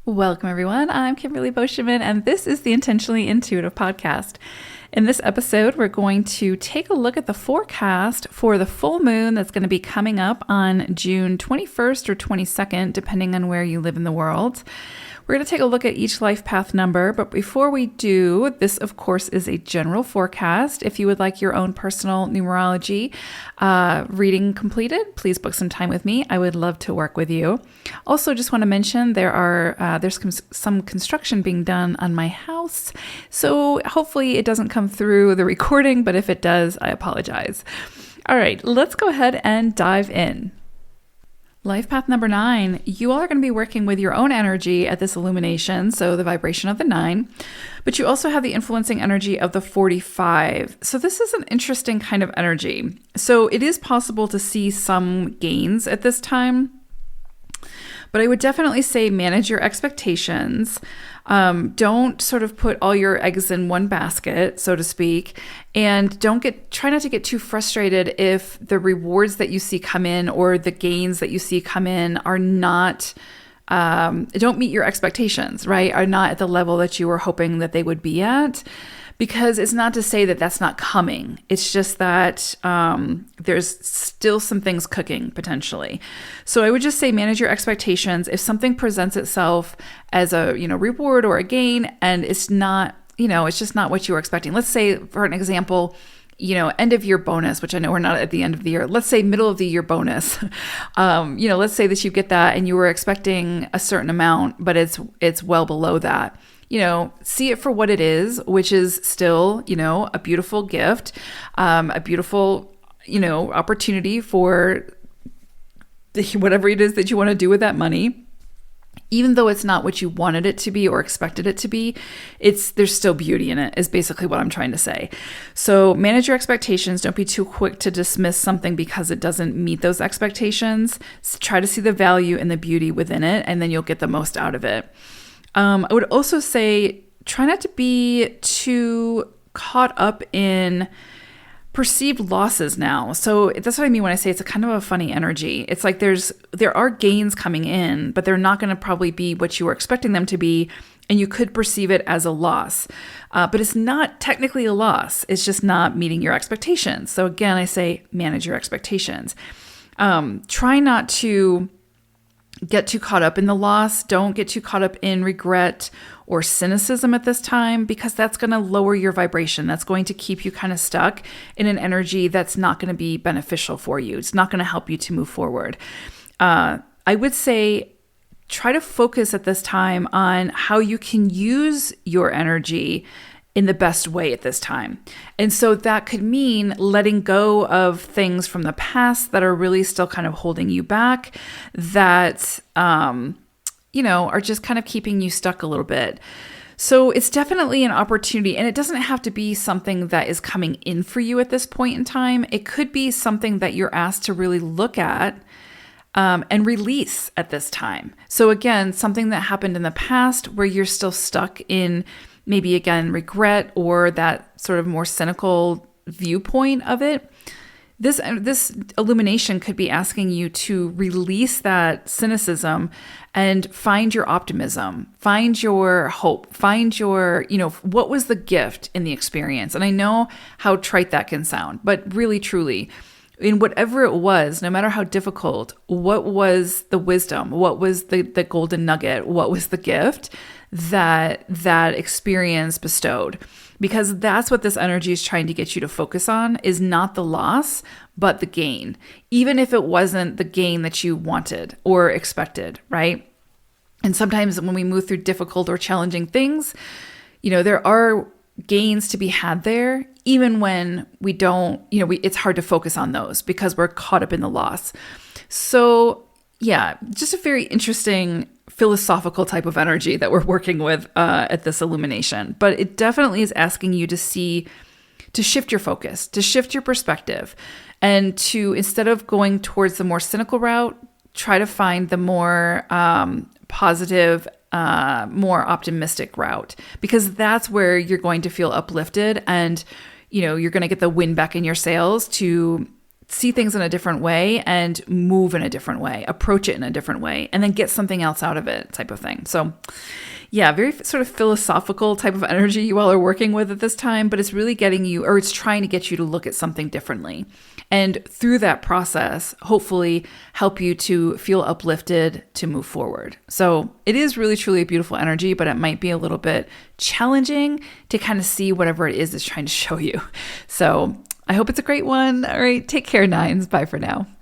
Welcome, everyone. I'm Kimberly Boscheman, and this is the Intentionally Intuitive podcast. In this episode, we're going to take a look at the forecast for the full moon that's going to be coming up on June 21st or 22nd, depending on where you live in the world. We're going to take a look at each life path number, but before we do, this of course is a general forecast. If you would like your own personal numerology reading completed, please book some time with me. I would love to work with you. Also, just want to mention there's some construction being done on my house, so hopefully it doesn't come through the recording, but if it does, I apologize. All right, let's go ahead and dive in. Life path number 9, you all are going to be working with your own energy at this illumination, so the vibration of the 9, but you also have the influencing energy of the 45. So this is an interesting kind of energy. So it is possible to see some gains at this time, but I would definitely say manage your expectations. Don't sort of put all your eggs in one basket, so to speak, and try not to get too frustrated if the rewards that you see come in or the gains that you see come in are not, don't meet your expectations, right? Are not at the level that you were hoping that they would be at. Because it's not to say that that's not coming. It's just that there's still some things cooking potentially. So I would just say manage your expectations. If something presents itself as a reward or a gain, and it's not, it's just not what you were expecting. Let's say, for an example, end of year bonus, which I know we're not at the end of the year. Let's say middle of the year bonus. Let's say that you get that and you were expecting a certain amount, but it's well below that. See it for what it is, which is still, a beautiful gift, a beautiful, opportunity for whatever it is that you want to do with that money. Even though it's not what you wanted it to be or expected it to be, there's still beauty in it, is basically what I'm trying to say. So manage your expectations. Don't be too quick to dismiss something because it doesn't meet those expectations. Try to see the value and the beauty within it, and then you'll get the most out of it. I would also say try not to be too caught up in perceived losses now. So that's what I mean when I say it's a kind of a funny energy. It's like there are gains coming in, but they're not going to probably be what you were expecting them to be, and you could perceive it as a loss. But it's not technically a loss. It's just not meeting your expectations. So again, I say manage your expectations. Try not to get too caught up in the loss. Don't get too caught up in regret or cynicism at this time, because that's going to lower your vibration. That's going to keep you kind of stuck in an energy that's not going to be beneficial for you. It's not going to help you to move forward. I would say try to focus at this time on how you can use your energy in the best way at this time. And so that could mean letting go of things from the past that are really still kind of holding you back, that, are just kind of keeping you stuck a little bit. So it's definitely an opportunity, and it doesn't have to be something that is coming in for you at this point in time. It could be something that you're asked to really look at and release at this time. So again, something that happened in the past where you're still stuck in maybe, again, regret or that sort of more cynical viewpoint of it. This illumination could be asking you to release that cynicism and find your optimism, find your hope, find your, what was the gift in the experience? And I know how trite that can sound, but really, truly, in whatever it was, no matter how difficult, what was the wisdom? What was the golden nugget? What was the gift that experience bestowed? Because that's what this energy is trying to get you to focus on, is not the loss, but the gain, even if it wasn't the gain that you wanted or expected, right? And sometimes when we move through difficult or challenging things, there are gains to be had there, even when we don't, it's hard to focus on those because we're caught up in the loss. So yeah, just a very interesting philosophical type of energy that we're working with at this illumination. But it definitely is asking you to shift your focus, to shift your perspective, and to, instead of going towards the more cynical route, try to find the more positive, more optimistic route, because that's where you're going to feel uplifted, and you're going to get the wind back in your sails to see things in a different way and move in a different way, approach it in a different way, and then get something else out of it type of thing. So yeah, very sort of philosophical type of energy you all are working with at this time, but it's really getting you, or it's trying to get you to look at something differently. And through that process, hopefully help you to feel uplifted to move forward. So it is really, truly a beautiful energy, but it might be a little bit challenging to kind of see whatever it is it's trying to show you. So I hope it's a great one. All right, take care, nines. Bye for now.